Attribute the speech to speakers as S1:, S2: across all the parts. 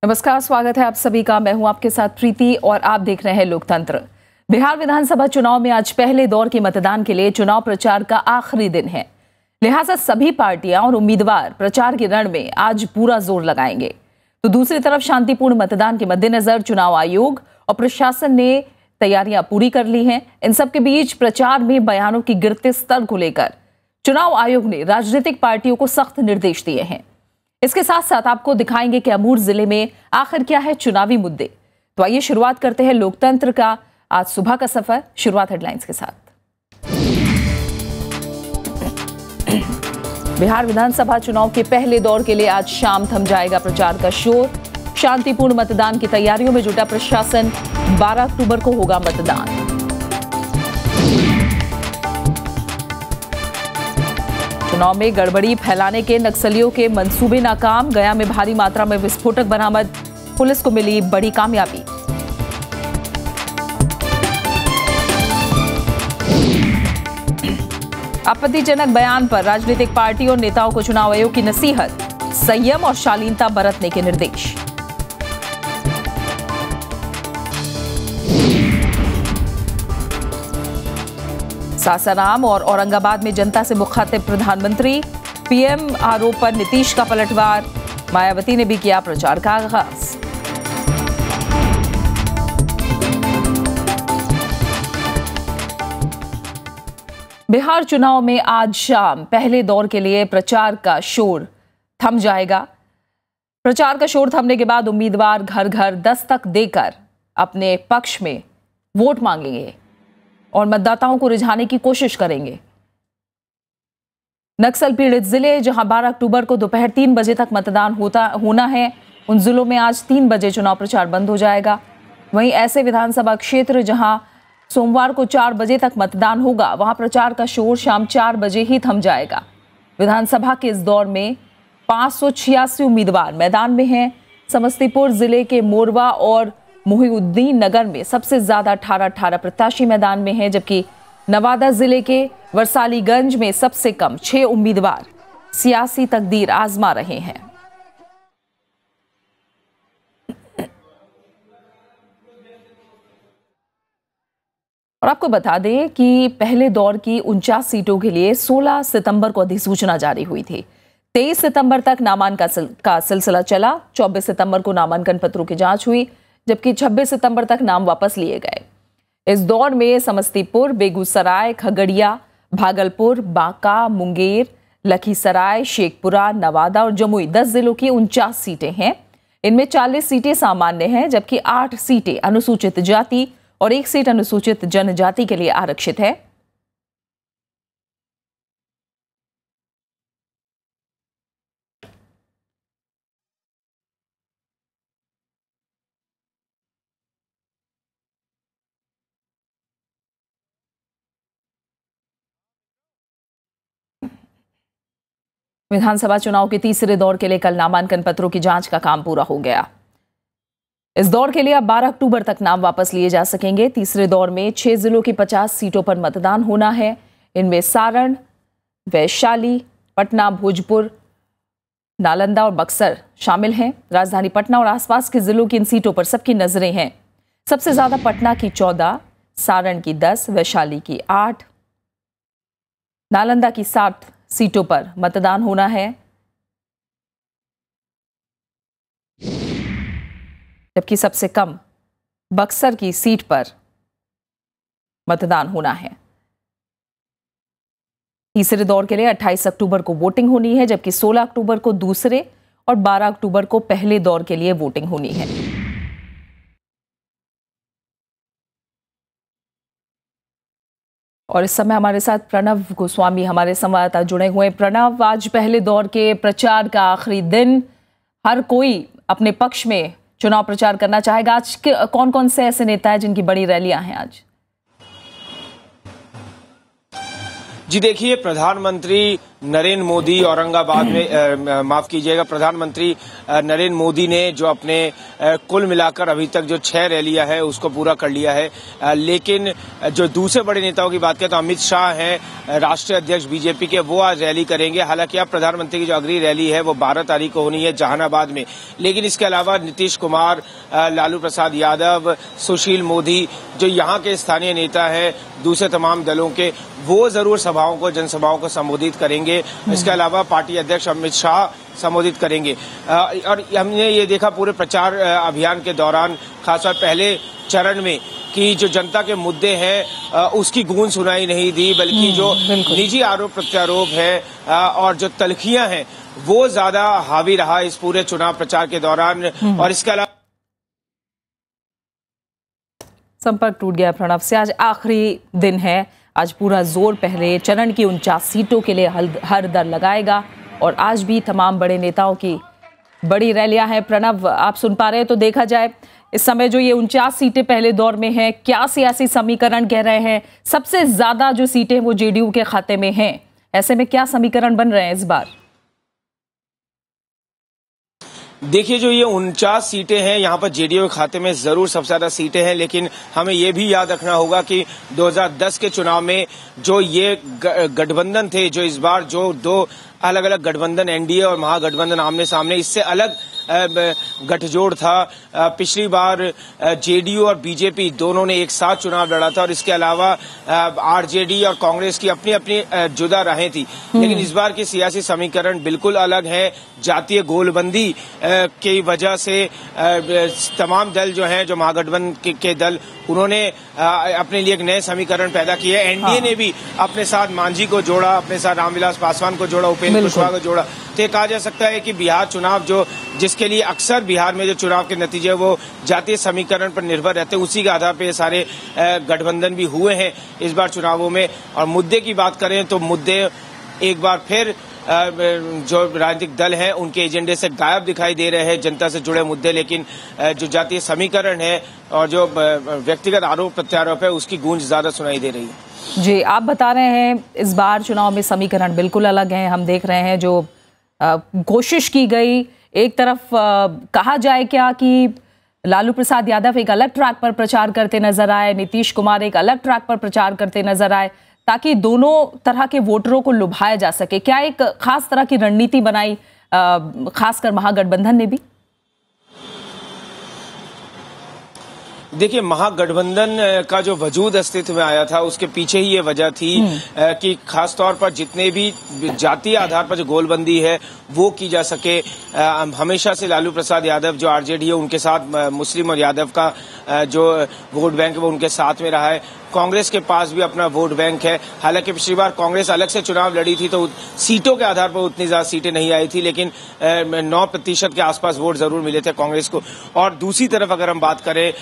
S1: नमस्कार, स्वागत है आप सभी का। मैं हूं आपके साथ प्रीति और आप देख रहे हैं लोकतंत्र। बिहार विधानसभा चुनाव में आज पहले दौर के मतदान के लिए चुनाव प्रचार का आखिरी दिन है, लिहाजा सभी पार्टियां और उम्मीदवार प्रचार के रण में आज पूरा जोर लगाएंगे। तो दूसरी तरफ शांतिपूर्ण मतदान के मद्देनजर चुनाव आयोग और प्रशासन ने तैयारियां पूरी कर ली हैं। इन सबके बीच प्रचार में बयानों की गिरते स्तर को लेकर चुनाव आयोग ने राजनीतिक पार्टियों को सख्त निर्देश दिए हैं। इसके साथ साथ आपको दिखाएंगे कि अमूर जिले में आखिर क्या है चुनावी मुद्दे। तो आइए शुरुआत करते हैं लोकतंत्र का आज सुबह का सफर। शुरुआत हेडलाइंस के साथ। बिहार विधानसभा चुनाव के पहले दौर के लिए आज शाम थम जाएगा प्रचार का शोर। शांतिपूर्ण मतदान की तैयारियों में जुटा प्रशासन। 12 अक्टूबर को होगा मतदान। चुनाव में गड़बड़ी फैलाने के नक्सलियों के मंसूबे नाकाम। गया में भारी मात्रा में विस्फोटक बरामद। पुलिस को मिली बड़ी कामयाबी। आपत्तिजनक बयान पर राजनीतिक पार्टी और नेताओं को चुनाव आयोग की नसीहत। संयम और शालीनता बरतने के निर्देश। सासाराम और औरंगाबाद में जनता से मुखातिब प्रधानमंत्री। पीएम आरोप पर नीतीश का पलटवार। मायावती ने भी किया प्रचार का आगाज। बिहार चुनाव में आज शाम पहले दौर के लिए प्रचार का शोर थम जाएगा। प्रचार का शोर थमने के बाद उम्मीदवार घर घर दस्तक देकर अपने पक्ष में वोट मांगेंगे और मतदाताओं को रिझाने की कोशिश करेंगे। नक्सल पीड़ित जिले जहां 12 अक्टूबर को दोपहर 3 बजे तक मतदान होना है, उन जिलों में आज 3 बजे चुनाव प्रचार बंद हो जाएगा। वहीं ऐसे विधानसभा क्षेत्र जहां सोमवार को 4 बजे तक मतदान होगा, वहां प्रचार का शोर शाम 4 बजे ही थम जाएगा। विधानसभा के इस दौर में 586 उम्मीदवार मैदान में हैं। समस्तीपुर जिले के मोरवा और मोहिउद्दीन नगर में सबसे ज्यादा 18 प्रत्याशी मैदान में हैं, जबकि नवादा जिले के वरसालीगंज में सबसे कम 6 उम्मीदवार सियासी तकदीर आजमा रहे हैं। और आपको बता दें कि पहले दौर की 49 सीटों के लिए 16 सितंबर को अधिसूचना जारी हुई थी। 23 सितंबर तक नामांकन का सिलसिला चला। 24 सितंबर को नामांकन पत्रों की जांच हुई, जबकि 26 सितंबर तक नाम वापस लिए गए। इस दौर में समस्तीपुर, बेगूसराय, खगड़िया, भागलपुर, बांका, मुंगेर, लखीसराय, शेखपुरा, नवादा और जमुई 10 जिलों की 49 सीटें हैं। इनमें 40 सीटें सामान्य हैं, जबकि 8 सीटें अनुसूचित जाति और 1 सीट अनुसूचित जनजाति के लिए आरक्षित है। विधानसभा चुनाव के तीसरे दौर के लिए कल नामांकन पत्रों की जांच का काम पूरा हो गया। इस दौर के लिए अब 12 अक्टूबर तक नाम वापस लिए जा सकेंगे। तीसरे दौर में 6 जिलों की 50 सीटों पर मतदान होना है। इनमें सारण, वैशाली, पटना, भोजपुर, नालंदा और बक्सर शामिल हैं। राजधानी पटना और आसपास के जिलों की इन सीटों पर सबकी नजरें हैं। सबसे ज्यादा पटना की 14, सारण की 10, वैशाली की 8, नालंदा की 7 सीटों पर मतदान होना है, जबकि सबसे कम बक्सर की सीट पर मतदान होना है। तीसरे दौर के लिए 28 अक्टूबर को वोटिंग होनी है, जबकि 16 अक्टूबर को दूसरे और 12 अक्टूबर को पहले दौर के लिए वोटिंग होनी है। और इस समय हमारे साथ प्रणव गोस्वामी हमारे संवाददाता जुड़े हुए हैं। प्रणव, आज पहले दौर के प्रचार का आखिरी दिन, हर कोई अपने पक्ष में चुनाव प्रचार करना चाहेगा। आज कौन कौन से ऐसे नेता हैं जिनकी बड़ी रैलियां हैं आज?
S2: जी देखिए, प्रधानमंत्री नरेंद्र मोदी औरंगाबाद में माफ कीजिएगा, प्रधानमंत्री नरेंद्र मोदी ने जो अपने कुल मिलाकर अभी तक जो 6 रैलियां है उसको पूरा कर लिया है। लेकिन जो दूसरे बड़े नेताओं की बात करें तो अमित शाह हैं राष्ट्रीय अध्यक्ष बीजेपी के, वो आज रैली करेंगे। हालांकि अब प्रधानमंत्री की जो अगली रैली है वो 12 तारीख को होनी है जहानाबाद में। लेकिन इसके अलावा नीतीश कुमार, लालू प्रसाद यादव, सुशील मोदी, जो यहाँ के स्थानीय नेता हैं दूसरे तमाम दलों के, वो जरूर सभाओं को, जनसभाओं को संबोधित करेंगे। इसके अलावा पार्टी अध्यक्ष अमित शाह संबोधित करेंगे। और हमने ये देखा पूरे प्रचार अभियान के दौरान, खासतौर पहले चरण में, कि जो जनता के मुद्दे हैं उसकी गूंज सुनाई नहीं दी, बल्कि जो निजी आरोप प्रत्यारोप है और जो तल्खियां हैं वो ज्यादा हावी रहा इस पूरे चुनाव प्रचार के दौरान। और इसके अलावा
S1: संपर्क टूट गया प्रणव से। आज आखिरी दिन है, आज पूरा जोर पहले चरण की 49 सीटों के लिए हर दर लगाएगा और आज भी तमाम बड़े नेताओं की बड़ी रैलियां हैं। प्रणव, आप सुन पा रहे हैं तो देखा जाए इस समय जो ये 49 सीटें पहले दौर में हैं, क्या सियासी समीकरण कह रहे हैं? सबसे ज्यादा जो सीटें वो जेडीयू के खाते में हैं, ऐसे में क्या समीकरण बन रहे हैं इस बार?
S2: देखिए, जो ये 49 सीटें हैं यहाँ पर जेडीयू के खाते में जरूर सबसे ज्यादा सीटें हैं, लेकिन हमें ये भी याद रखना होगा कि 2010 के चुनाव में जो ये गठबंधन थे, जो इस बार जो 2 अलग अलग गठबंधन एनडीए और महागठबंधन आमने सामने, इससे अलग गठजोड़ था। पिछली बार जेडीयू और बीजेपी दोनों ने एक साथ चुनाव लड़ा था और इसके अलावा आरजेडी और कांग्रेस की अपनी अपनी जुदा राहें थी। लेकिन इस बार की सियासी समीकरण बिल्कुल अलग है। जातीय गोलबंदी की वजह से तमाम दल जो हैं, जो महागठबंधन के दल, उन्होंने अपने लिए एक नए समीकरण पैदा किए। एनडीए ने भी अपने साथ मांझी को जोड़ा, अपने साथ रामविलास पासवान को जोड़ा, उपेंद्र कुशवाहा को जोड़ा। तो ये कहा जा सकता है कि बिहार चुनाव, जो जिसके लिए अक्सर बिहार में जो चुनाव के नतीजे वो जातीय समीकरण पर निर्भर रहते हैं, उसी के आधार पर ये सारे गठबंधन भी हुए हैं इस बार चुनावों में। और मुद्दे की बात करें तो मुद्दे एक बार फिर जो राजनीतिक दल हैं उनके एजेंडे से गायब दिखाई दे रहे हैं, जनता से जुड़े मुद्दे। लेकिन जो जातीय समीकरण है और जो व्यक्तिगत आरोप प्रत्यारोप है, उसकी गूंज ज्यादा सुनाई दे रही है।
S1: जी, आप बता रहे हैं इस बार चुनाव में समीकरण बिल्कुल अलग है। हम देख रहे हैं जो कोशिश की गई, एक तरफ कहा जाए क्या कि लालू प्रसाद यादव एक अलग ट्रैक पर प्रचार करते नजर आए, नीतीश कुमार एक अलग ट्रैक पर प्रचार करते नजर आए, ताकि दोनों तरह के वोटरों को लुभाया जा सके। क्या एक खास तरह की रणनीति बनाई खासकर महागठबंधन ने भी?
S2: देखिए, महागठबंधन का जो वजूद अस्तित्व में आया था उसके पीछे ही ये वजह थी कि खासतौर पर जितने भी जातीय आधार पर जो गोलबंदी है वो की जा सके। हमेशा से लालू प्रसाद यादव जो आरजेडी है उनके साथ मुस्लिम और यादव का जो वोट बैंक है वो उनके साथ में रहा है। कांग्रेस के पास भी अपना वोट बैंक है। हालांकि पिछली बार कांग्रेस अलग से चुनाव लड़ी थी तो सीटों के आधार पर उतनी ज्यादा सीटें नहीं आई थी, लेकिन 9% के आसपास वोट जरूर मिले थे कांग्रेस को। और दूसरी तरफ अगर हम बात करें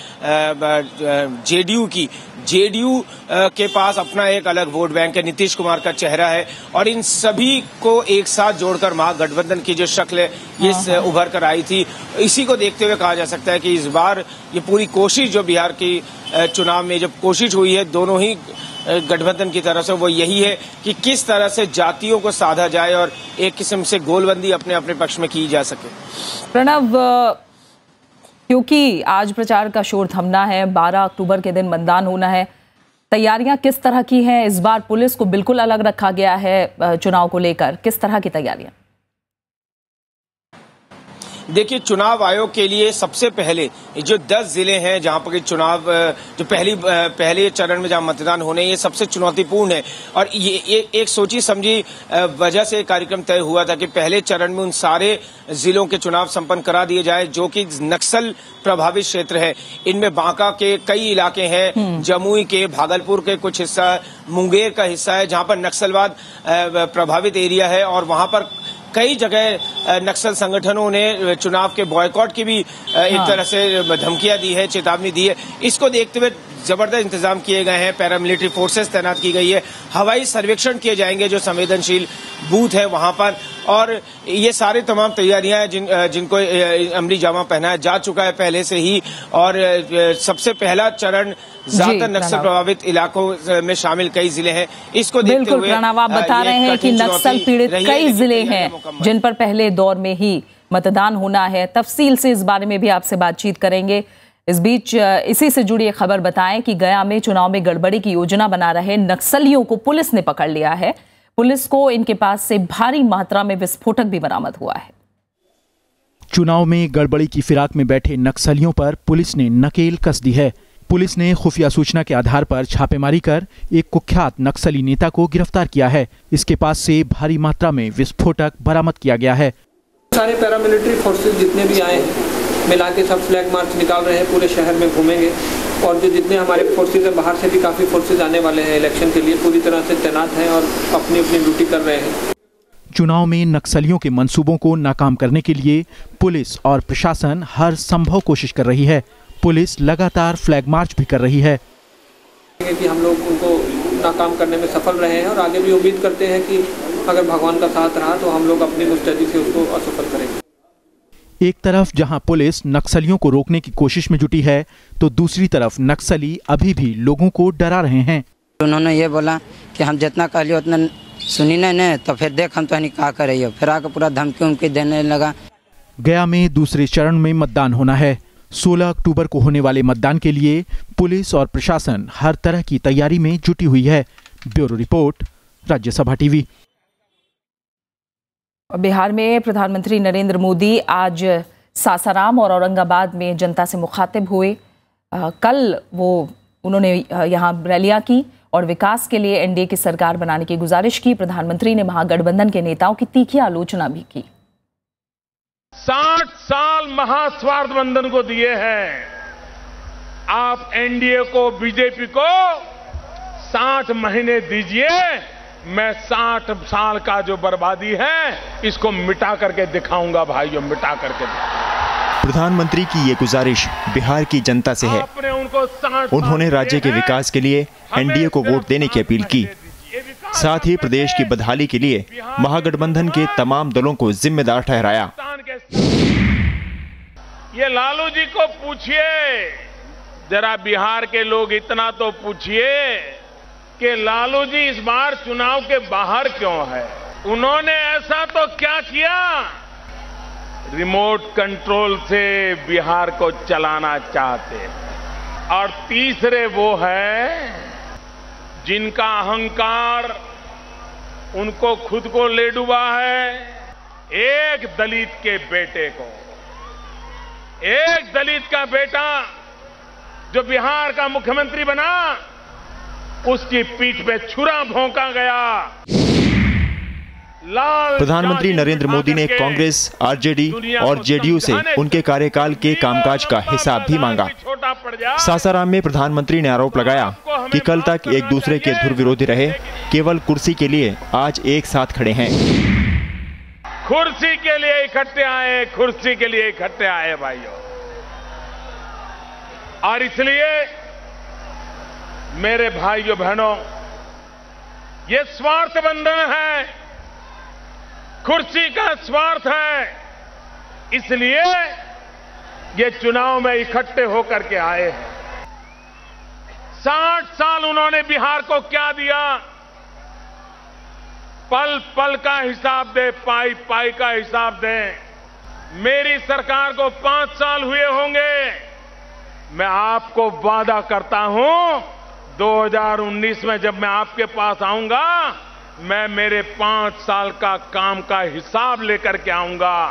S2: जेडीयू की, जेडीयू के पास अपना एक अलग वोट बैंक है, नीतीश कुमार का चेहरा है। और इन सभी को एक साथ जोड़कर महागठबंधन की जो शक्ल है ये उभर कर आई थी। इसी को देखते हुए कहा जा सकता है कि इस बार ये पूरी कोशिश जो बिहार की चुनाव में जब कोशिश हुई है दोनों ही गठबंधन की तरफ से, वो यही है कि किस तरह से जातियों को साधा जाए और एक किस्म से गोलबंदी अपने अपने पक्ष में की जा सके।
S1: प्रणव, क्योंकि आज प्रचार का शोर थमना है, 12 अक्टूबर के दिन मतदान होना है, तैयारियां किस तरह की हैं? इस बार पुलिस को बिल्कुल अलग रखा गया है चुनाव को लेकर, किस तरह की तैयारियां?
S2: देखिए, चुनाव आयोग के लिए सबसे पहले जो 10 जिले हैं जहां पर चुनाव जो पहले चरण में जहां मतदान होने, ये सबसे चुनौतीपूर्ण है। और ये एक सोची समझी वजह से कार्यक्रम तय हुआ था कि पहले चरण में उन सारे जिलों के चुनाव संपन्न करा दिए जाए जो कि नक्सल प्रभावित क्षेत्र है। इनमें बांका के कई इलाके हैं, जमुई के, भागलपुर के कुछ हिस्सा, मुंगेर का हिस्सा है जहां पर नक्सलवाद प्रभावित एरिया है। और वहां पर कई जगह नक्सल संगठनों ने चुनाव के बॉयकॉट की भी एक तरह से धमकियां दी है, चेतावनी दी है। इसको देखते हुए जबरदस्त इंतजाम किए गए हैं, पैरामिलिट्री फोर्सेस तैनात की गई है, हवाई सर्वेक्षण किए जाएंगे जो संवेदनशील बूथ है वहां पर। और ये सारे तमाम तैयारियां हैं जिनको अमली जामा पहनाया जा चुका है पहले से ही। और सबसे पहला चरण ज्यादातर नक्सल प्रभावित इलाकों में शामिल कई जिले हैं। इसको देखते हुए
S1: प्रणव, आप बता रहे हैं कि नक्सल पीड़ित कई जिले हैं जिन पर पहले दौर में ही मतदान होना है। तफसील से इस बारे में भी आपसे बातचीत करेंगे। इस बीच इसी से जुड़ी एक खबर बताएं कि गया में चुनाव में गड़बड़ी की योजना बना रहे नक्सलियों को पुलिस ने पकड़ लिया है। पुलिस को इनके पास से भारी मात्रा में विस्फोटक भी बरामद हुआ है।
S3: चुनाव में गड़बड़ी की फिराक में बैठे नक्सलियों पर पुलिस ने नकेल कस दी है। पुलिस ने खुफिया सूचना के आधार पर छापेमारी कर एक कुख्यात नक्सली नेता को गिरफ्तार किया है। इसके पास से भारी मात्रा में विस्फोटक बरामद किया गया है।
S4: सारे पैरामिलिट्री फोर्सेस जितने भी आए हैं मिला के सब फ्लैग मार्च निकाल रहे हैं, पूरे शहर में घूमेंगे। और जो जितने हमारे फोर्सेज हैं, बाहर से भी काफ़ी फोर्सेज आने वाले हैं इलेक्शन के लिए, पूरी तरह से तैनात हैं और अपनी अपनी ड्यूटी कर रहे हैं।
S3: चुनाव में नक्सलियों के मंसूबों को नाकाम करने के लिए पुलिस और प्रशासन हर संभव कोशिश कर रही है। पुलिस लगातार फ्लैग मार्च भी कर रही है
S4: कि हम लोग उनको नाकाम करने में सफल रहे हैं और आगे भी उम्मीद करते हैं कि अगर भगवान का साथ रहा तो हम लोग अपनी मुस्तैदी से उसको असफल करेंगे।
S3: एक तरफ जहां पुलिस नक्सलियों को रोकने की कोशिश में जुटी है तो दूसरी तरफ नक्सली अभी भी लोगों को डरा रहे हैं।
S5: उन्होंने ये बोला कि हम जितना कह लियो उतना सुनी नहीं, तो फिर देख हम तो नहीं क्या कर रही हो। फिर आकर पूरा धमकी उमकी देने लगा।
S3: गया में दूसरे चरण में मतदान होना है। 16 अक्टूबर को होने वाले मतदान के लिए पुलिस और प्रशासन हर तरह की तैयारी में जुटी हुई है। Bureau report, Rajya Sabha TV.
S1: Bihar में प्रधानमंत्री नरेंद्र मोदी आज सासाराम और औरंगाबाद में जनता से मुखातिब हुए। कल उन्होंने यहाँ रैलियां की और विकास के लिए एनडीए की सरकार बनाने की गुजारिश की। प्रधानमंत्री ने महागठबंधन के नेताओं की तीखी आलोचना भी की।
S6: 60 साल महास्वार्थबंधन को दिए हैं, आप एनडीए को, बीजेपी को 60 महीने दीजिए। मैं 60 साल का जो बर्बादी है इसको मिटा करके दिखाऊंगा भाइयों, मिटा करके दिखाऊंगा।
S7: प्रधानमंत्री की ये गुजारिश बिहार की जनता से है। उन्होंने राज्य के विकास के लिए एनडीए को वोट देने की अपील की। साथ ही प्रदेश की बदहाली के लिए महागठबंधन के तमाम दलों को जिम्मेदार ठहराया।
S6: ये लालू जी को पूछिए, जरा बिहार के लोग इतना तो पूछिए कि लालू जी इस बार चुनाव के बाहर क्यों है? उन्होंने ऐसा तो क्या किया? रिमोट कंट्रोल से बिहार को चलाना चाहते हैं। और तीसरे वो है जिनका अहंकार उनको खुद को ले डूबा है। एक दलित के बेटे को, एक दलित का बेटा जो बिहार का मुख्यमंत्री बना, उसकी पीठ पे छुरा भोंका गया।
S7: प्रधानमंत्री नरेंद्र मोदी ने कांग्रेस, आरजेडी और जेडीयू से उनके कार्यकाल के कामकाज का हिसाब भी मांगा। सासाराम में प्रधानमंत्री ने आरोप लगाया कि कल तक एक दूसरे के धुर विरोधी रहे, केवल कुर्सी के लिए आज एक साथ खड़े हैं।
S6: कुर्सी के लिए इकट्ठे आए, कुर्सी के लिए इकट्ठे आए भाइयों। और इसलिए मेरे भाइयों बहनों, ये स्वार्थ बंधन है, कुर्सी का स्वार्थ है। इसलिए ये चुनाव में इकट्ठे होकर के आए हैं। 60 साल उन्होंने बिहार को क्या दिया? पल पल का हिसाब दे, पाई पाई का हिसाब दे। मेरी सरकार को 5 साल हुए होंगे। मैं आपको वादा करता हूं 2019 में जब मैं आपके पास आऊंगा, मैं मेरे 5 साल का काम का हिसाब लेकर के आऊंगा,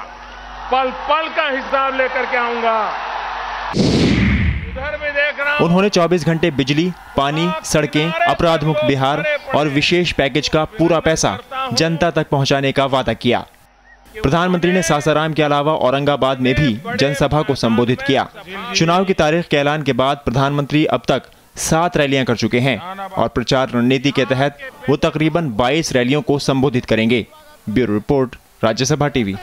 S6: पल पल का हिसाब लेकर के आऊंगा। उधर भी देख रहा हूं।
S7: उन्होंने 24 घंटे बिजली, पानी, सड़कें, अपराध मुक्त बिहार और विशेष पैकेज का पूरा पैसा जनता तक पहुंचाने का वादा किया। प्रधानमंत्री ने सासाराम के अलावा औरंगाबाद में भी जनसभा को संबोधित किया। चुनाव की तारीख के ऐलान के बाद प्रधानमंत्री अब तक 7 रैलियां कर चुके हैं और प्रचार रणनीति के तहत वो तकरीबन 22 रैलियों को संबोधित करेंगे। Bureau report, Rajya Sabha TV.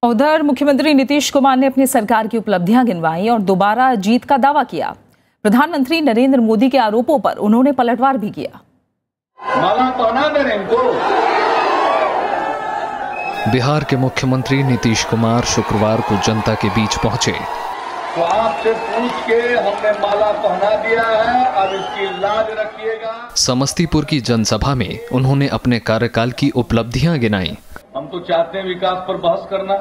S1: उधर मुख्यमंत्री नीतीश कुमार ने अपनी सरकार की उपलब्धियां गिनवाई और दोबारा जीत का दावा किया। प्रधानमंत्री नरेंद्र मोदी के आरोपों पर उन्होंने पलटवार भी किया।
S8: मला तो ना देने इनको बिहार के मुख्यमंत्री नीतीश कुमार शुक्रवार को जनता के बीच पहुंचे।
S9: तो आपसे पूछ के हमने माला पहना दिया है, अब इसकी लाज रखिएगा।
S8: समस्तीपुर की जनसभा में उन्होंने अपने कार्यकाल की उपलब्धियां गिनाई।
S9: हम तो चाहते हैं विकास पर बहस करना।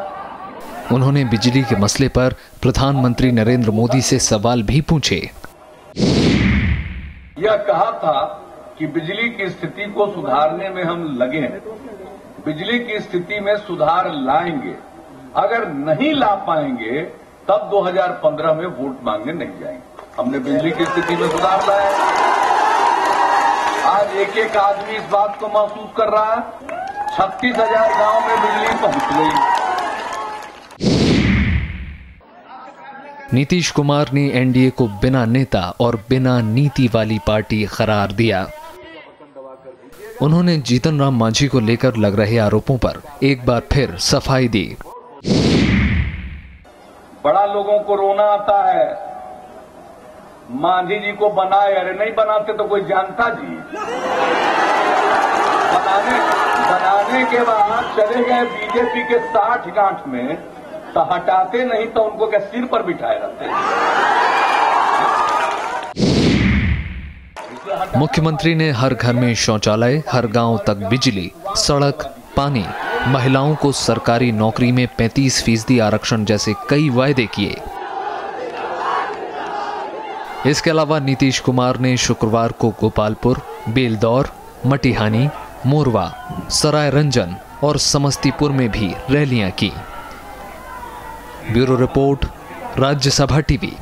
S8: उन्होंने बिजली के मसले पर प्रधानमंत्री नरेंद्र मोदी से सवाल भी पूछे।
S9: यह कहा था कि बिजली की स्थिति को सुधारने में हम लगे हैं, बिजली की स्थिति में सुधार लाएंगे। अगर नहीं ला पाएंगे तब 2015 में वोट मांगने नहीं जाएंगे। हमने बिजली की स्थिति में सुधार लाया। आज एक एक आदमी इस बात को महसूस कर रहा है। 36,000 गांव में बिजली पहुंच गई।
S8: नीतीश कुमार ने एनडीए को बिना नेता और बिना नीति वाली पार्टी करार दिया। उन्होंने जीतन राम मांझी को लेकर लग रहे आरोपों पर एक बार फिर सफाई दी।
S9: बड़ा लोगों को रोना आता है, मांझी जी को बनाए, अरे नहीं बनाते तो कोई जानता जी। बनाने के बाद चले गए बीजेपी के 60 गांठ में, तो हटाते नहीं तो उनको क्या सिर पर बिठाए रहते।
S8: मुख्यमंत्री ने हर घर में शौचालय, हर गांव तक बिजली, सड़क, पानी, महिलाओं को सरकारी नौकरी में 35% आरक्षण जैसे कई वायदे किए। इसके अलावा नीतीश कुमार ने शुक्रवार को गोपालपुर, बेलदौर, मटिहानी, मोरवा, सरायरंजन और समस्तीपुर में भी रैलियां की। Bureau report, Rajya Sabha TV.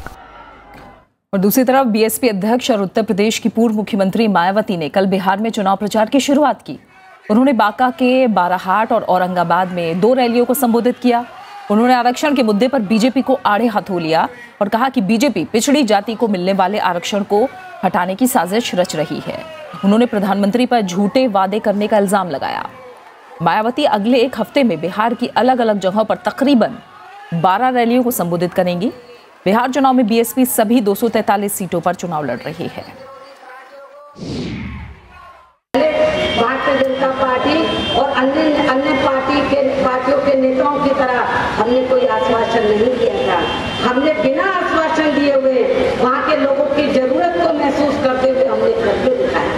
S1: और दूसरी तरफ बीएसपी अध्यक्ष और उत्तर प्रदेश की पूर्व मुख्यमंत्री मायावती ने कल बिहार में चुनाव प्रचार की शुरुआत की। उन्होंने बांका के बाराहाट और औरंगाबाद में 2 रैलियों को संबोधित किया। उन्होंने आरक्षण के मुद्दे पर बीजेपी को आड़े हाथों लिया और कहा कि बीजेपी पिछड़ी जाति को मिलने वाले आरक्षण को हटाने की साजिश रच रही है। उन्होंने प्रधानमंत्री पर झूठे वादे करने का इल्जाम लगाया। मायावती अगले 1 हफ्ते में बिहार की अलग अलग जगहों पर तकरीबन 12 रैलियों को संबोधित करेंगी। बिहार चुनाव में बीएसपी सभी 243 सीटों पर चुनाव लड़ रही है।
S10: भारतीय जनता पार्टी और अन्य पार्टियों के नेताओं की तरह हमने कोई आश्वासन नहीं दिया था। हमने बिना आश्वासन दिए हुए वहां के लोगों की जरूरत को महसूस करते हुए हमने करके दिखाया।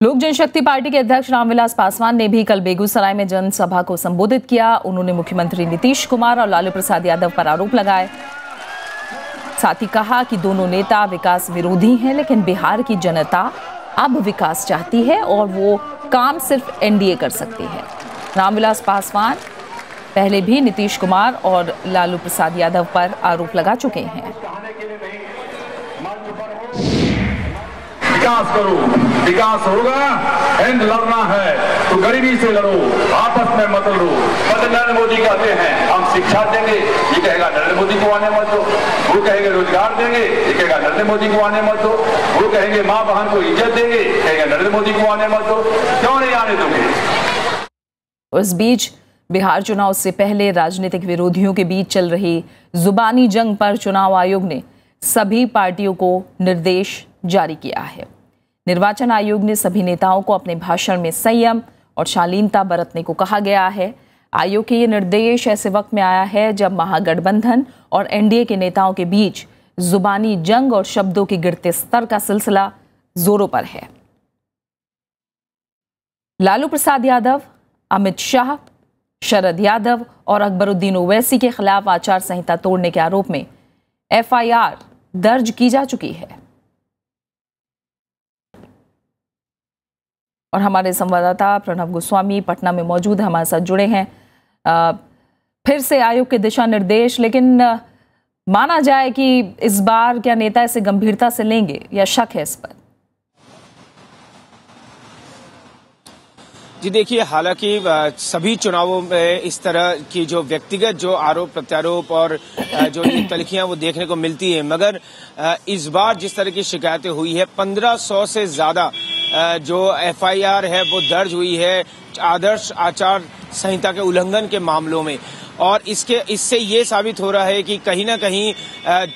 S1: लोक जनशक्ति पार्टी के अध्यक्ष रामविलास पासवान ने भी कल बेगूसराय में जनसभा को संबोधित किया। उन्होंने मुख्यमंत्री नीतीश कुमार और लालू प्रसाद यादव पर आरोप लगाए। साथ ही कहा कि दोनों नेता विकास विरोधी हैं, लेकिन बिहार की जनता अब विकास चाहती है और वो काम सिर्फ एनडीए कर सकती है। रामविलास पासवान पहले भी नीतीश कुमार और लालू प्रसाद यादव पर आरोप लगा चुके हैं।
S9: विकास करो, विकास होगा। एंड लड़ना है तो गरीबी से लड़ो, आपस में मत लड़ो। नरेंद्र मोदी कहते हैं हम शिक्षा देंगे, ये कहेगा नरेंद्र मोदी को आने मत दो। वो कहेंगे रोजगार देंगे, ये कहेगा नरेंद्र मोदी को आने मत दो। वो कहेंगे माँ बहन को इज्जत देंगे, कहेगा नरेंद्र मोदी को आने मत दो। क्यों नहीं आने दोगे?
S1: इस बीच बिहार चुनाव से पहले राजनीतिक विरोधियों के बीच चल रही जुबानी जंग पर चुनाव आयोग ने सभी पार्टियों को निर्देश जारी किया है। निर्वाचन आयोग ने सभी नेताओं को अपने भाषण में संयम और शालीनता बरतने को कहा गया है। आयोग के ये निर्देश ऐसे वक्त में आया है जब महागठबंधन और एनडीए के नेताओं के बीच जुबानी जंग और शब्दों के गिरते स्तर का सिलसिला जोरों पर है। लालू प्रसाद यादव, अमित शाह, शरद यादव और अकबरुद्दीन ओवैसी के खिलाफ आचार संहिता तोड़ने के आरोप में एफआईआर दर्ज की जा चुकी है। और हमारे संवाददाता प्रणव गोस्वामी पटना में मौजूद है, हमारे साथ जुड़े हैं। फिर से आयोग के दिशा निर्देश, लेकिन माना जाए कि इस बार क्या नेता इसे गंभीरता से लेंगे या शक है इस पर?
S2: जी देखिए, हालांकि सभी चुनावों में इस तरह की जो व्यक्तिगत जो आरोप प्रत्यारोप और जो तलखियां वो देखने को मिलती है, मगर इस बार जिस तरह की शिकायतें हुई है 1500 से ज्यादा जो एफआईआर है वो दर्ज हुई है आदर्श आचार संहिता के उल्लंघन के मामलों में। और इससे ये साबित हो रहा है कि कहीं ना कहीं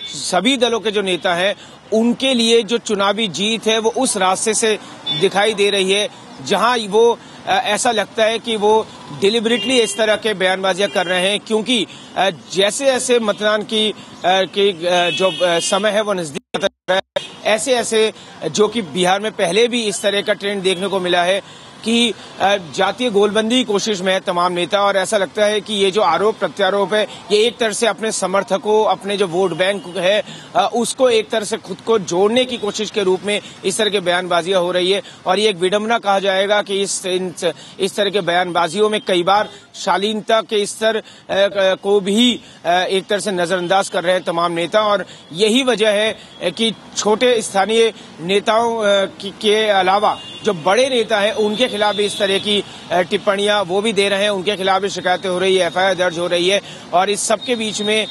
S2: सभी दलों के जो नेता हैं उनके लिए जो चुनावी जीत है वो उस रास्ते से दिखाई दे रही है जहां वो ऐसा लगता है कि वो डिलिबरेटली इस तरह के बयानबाजियां कर रहे हैं, क्योंकि जैसे जैसे मतदान की जो समय है वो नजदीक आता है, ऐसे ऐसे जो कि बिहार में पहले भी इस तरह का ट्रेंड देखने को मिला है कि जातीय गोलबंदी की कोशिश में है तमाम नेता। और ऐसा लगता है कि ये जो आरोप प्रत्यारोप है ये एक तरह से अपने समर्थकों, अपने जो वोट बैंक है उसको एक तरह से खुद को जोड़ने की कोशिश के रूप में इस तरह की बयानबाजियां हो रही है। और ये एक विडंबना कहा जाएगा कि इस तरह के बयानबाजियों में कई बार शालीनता के स्तर को भी एक तरह से नजरअंदाज कर रहे हैं तमाम नेता। और यही वजह है कि छोटे स्थानीय नेताओं के अलावा जो बड़े नेता हैं उनके खिलाफ भी इस तरह की टिप्पणियां वो भी दे रहे हैं, उनके खिलाफ भी शिकायतें हो रही है, एफआईआर दर्ज हो रही है। और इस सब के बीच में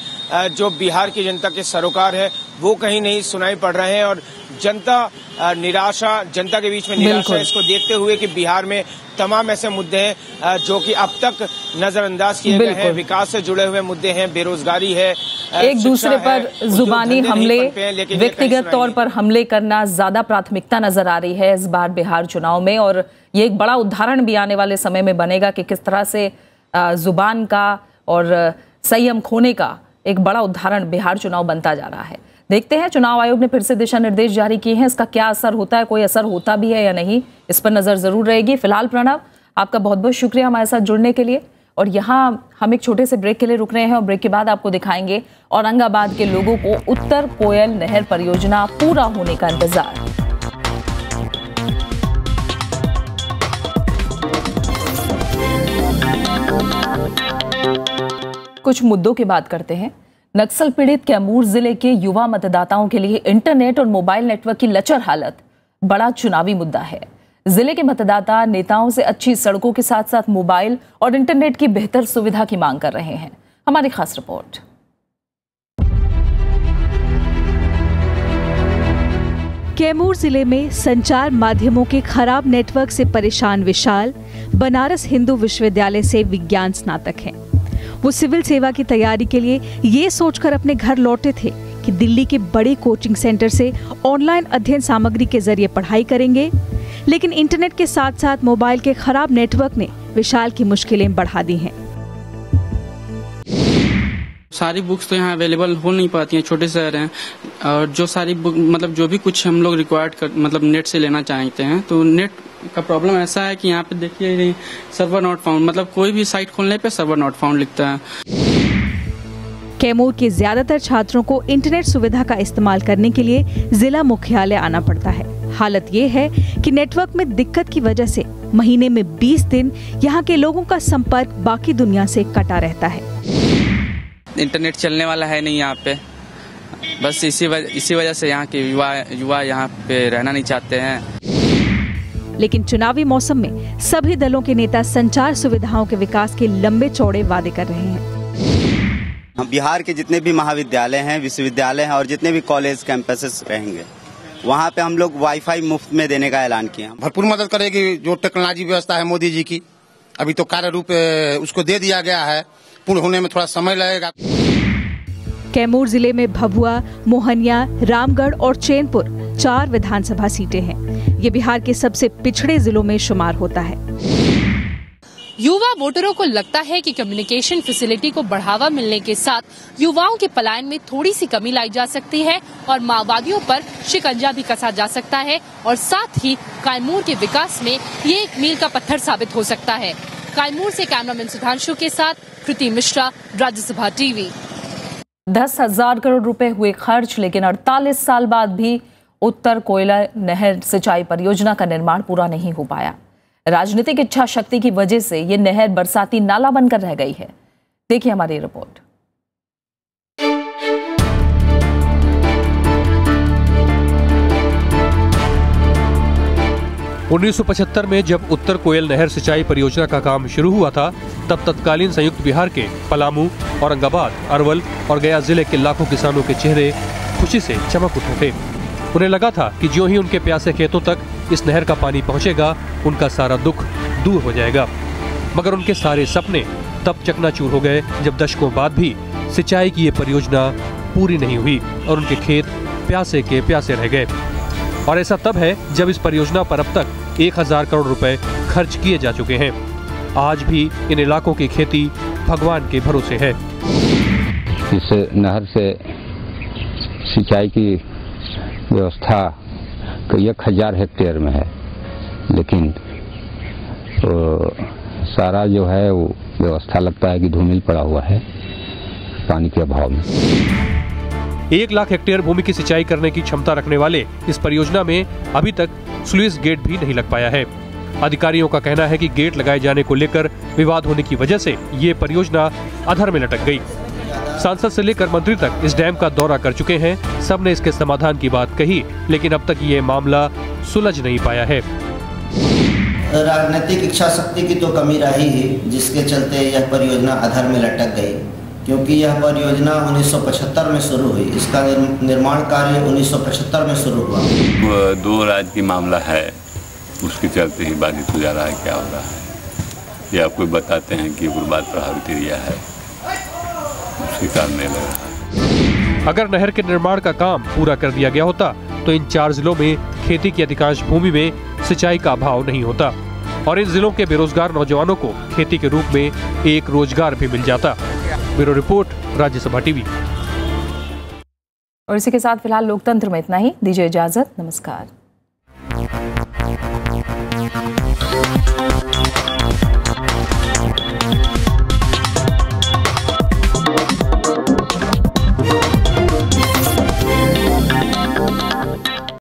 S2: जो बिहार की जनता के सरोकार है वो कहीं नहीं सुनाई पड़ रहे हैं। और जनता निराशा, जनता के बीच में निराशा, इसको देखते हुए कि बिहार में तमाम ऐसे मुद्दे हैं जो कि अब तक नजरअंदाज किए गए हैं, विकास से जुड़े हुए मुद्दे हैं, बेरोजगारी है,
S1: एक दूसरे पर जुबानी हमले, व्यक्तिगत तौर पर हमले करना ज्यादा प्राथमिकता नजर आ रही है इस बार बिहार चुनाव में। और ये एक बड़ा उदाहरण भी आने वाले समय में बनेगा कि किस तरह से जुबान का और संयम खोने का एक बड़ा उदाहरण बिहार चुनाव बनता जा रहा है। देखते हैं, चुनाव आयोग ने फिर से दिशा निर्देश जारी किए हैं, इसका क्या असर होता है, कोई असर होता भी है या नहीं, इस पर नजर जरूर रहेगी। फिलहाल प्रणव, आपका बहुत बहुत शुक्रिया हमारे साथ जुड़ने के लिए। और यहाँ हम एक छोटे से ब्रेक के लिए रुक रहे हैं और ब्रेक के बाद आपको दिखाएंगे औरंगाबाद के लोगों को उत्तर कोयल नहर परियोजना पूरा होने का इंतजार। कुछ मुद्दों की बात करते हैं। नक्सल पीड़ित कैमूर जिले के युवा मतदाताओं के लिए इंटरनेट और मोबाइल नेटवर्क की लचर हालत बड़ा चुनावी मुद्दा है। जिले के मतदाता नेताओं से अच्छी सड़कों के साथ साथ मोबाइल और इंटरनेट की बेहतर सुविधा की मांग कर रहे हैं। हमारी खास रिपोर्ट।
S11: कैमूर जिले में संचार माध्यमों के खराब नेटवर्क से परेशान विशाल बनारस हिंदू विश्वविद्यालय से विज्ञान स्नातक हैं। वो सिविल सेवा की तैयारी के लिए ये सोचकर अपने घर लौटे थे कि दिल्ली के बड़े कोचिंग सेंटर से ऑनलाइन अध्ययन सामग्री के जरिए पढ़ाई करेंगे, लेकिन इंटरनेट के साथ साथ मोबाइल के खराब नेटवर्क ने विशाल की मुश्किलें बढ़ा दी हैं।
S12: सारी बुक्स तो यहाँ अवेलेबल हो नहीं पाती हैं, छोटे शहर हैं, और जो सारी बुक मतलब जो भी कुछ हम लोग रिक्वायर्ड कर मतलब नेट से लेना चाहते हैं तो नेट का प्रॉब्लम ऐसा है कि यहाँ पे देखिए सर्वर नॉट फाउंड, मतलब कोई भी साइट खोलने पे सर्वर नॉट फाउंड लिखता है।
S11: कैमूर के ज्यादातर छात्रों को इंटरनेट सुविधा का इस्तेमाल करने के लिए जिला मुख्यालय आना पड़ता है। हालत ये है कि नेटवर्क में दिक्कत की वजह से महीने में 20 दिन यहाँ के लोगों का संपर्क बाकी दुनिया से कटा रहता है।
S12: इंटरनेट चलने वाला है नहीं यहाँ पे, बस इसी वजह से यहाँ के युवा यहाँ पे रहना नहीं चाहते हैं।
S11: लेकिन चुनावी मौसम में सभी दलों के नेता संचार सुविधाओं के विकास के लंबे चौड़े वादे कर रहे हैं।
S13: बिहार के जितने भी महाविद्यालय हैं, विश्वविद्यालय हैं और जितने भी कॉलेज कैंपसेस रहेंगे वहाँ पे हम लोग वाईफाई मुफ्त में देने का ऐलान किया।
S14: भरपूर मदद करेगी जो टेक्नोलॉजी व्यवस्था है मोदी जी की, अभी तो कार्य रूप उसको दे दिया गया है, पूर्ण होने में थोड़ा समय लगेगा।
S11: कैमूर जिले में भभुआ, मोहनिया, रामगढ़ और चैनपुर 4 विधानसभा सीटें हैं। ये बिहार के सबसे पिछड़े जिलों में शुमार होता है।
S15: युवा वोटरों को लगता है कि कम्युनिकेशन फैसिलिटी को बढ़ावा मिलने के साथ युवाओं के पलायन में थोड़ी सी कमी लाई जा सकती है और माओवादियों पर शिकंजा भी कसा जा सकता है, और साथ ही कैमूर के विकास में ये एक मील का पत्थर साबित हो सकता है। कैमूर से कैमरामैन सुधांशु के साथ कृति मिश्रा, राज्यसभा टीवी।
S1: 10,000 करोड़ रुपए हुए खर्च, लेकिन 48 साल बाद भी उत्तर कोयला नहर सिंचाई परियोजना का निर्माण पूरा नहीं हो पाया। राजनीतिक इच्छा शक्ति की वजह से ये नहर बरसाती नाला बनकर रह गई है। देखिए हमारी रिपोर्ट।
S16: उन्नीस 1975 में जब उत्तर कोयल नहर सिंचाई परियोजना का काम शुरू हुआ था, तब तत्कालीन संयुक्त बिहार के पलामू, औरंगाबाद, अरवल और गया जिले के लाखों किसानों के चेहरे खुशी से चमक उठे थे। उन्हें लगा था कि ज्यों ही उनके प्यासे खेतों तक इस नहर का पानी पहुंचेगा, उनका सारा दुख दूर हो जाएगा। मगर उनके सारे सपने तब चकनाचूर हो गए जब दशकों बाद भी सिंचाई की ये परियोजना पूरी नहीं हुई और उनके खेत प्यासे के प्यासे रह गए। और ऐसा तब है जब इस परियोजना पर अब तक 1,000 करोड़ रुपए खर्च किए जा चुके हैं। आज भी इन इलाकों की खेती भगवान के भरोसे है।
S17: इस नहर से सिंचाई की व्यवस्था कई 1000 हेक्टेयर में है, लेकिन सारा जो है वो व्यवस्था लगता है कि धूमिल पड़ा हुआ है पानी के अभाव में।
S16: 1 लाख हेक्टेयर भूमि की सिंचाई करने की क्षमता रखने वाले इस परियोजना में अभी तक स्लुइस गेट भी नहीं लग पाया है। अधिकारियों का कहना है कि गेट लगाए जाने को लेकर विवाद होने की वजह से ये परियोजना अधर में लटक गई। सांसद से लेकर मंत्री तक इस डैम का दौरा कर चुके हैं। सबने इसके समाधान की बात कही, लेकिन अब तक ये मामला सुलझ नहीं पाया है।
S18: राजनीतिक इच्छा शक्ति की तो कमी रही ही, जिसके चलते यह परियोजना अधर में लटक गई, क्योंकि यह परियोजना 1975 में शुरू हुई। इसका निर्माण कार्य 1975 में शुरू हुआ।
S19: 2 राज्य की मामला है, उसके चलते ही बाधित हो जा रहा है। क्या हो रहा है ये आपको बताते हैं कि उग्रवाद प्रभावित एरिया है, उसके कारण नहीं लग रहा।
S16: अगर नहर के निर्माण का काम पूरा कर दिया गया होता तो इन 4 जिलों में खेती की अधिकांश भूमि में सिंचाई का अभाव नहीं होता और इन जिलों के बेरोजगार नौजवानों को खेती के रूप में एक रोजगार भी मिल जाता। Bureau report, Rajya Sabha TV.
S1: और इसी के साथ फिलहाल लोकतंत्र में इतना ही। दीजिए इजाजत, नमस्कार।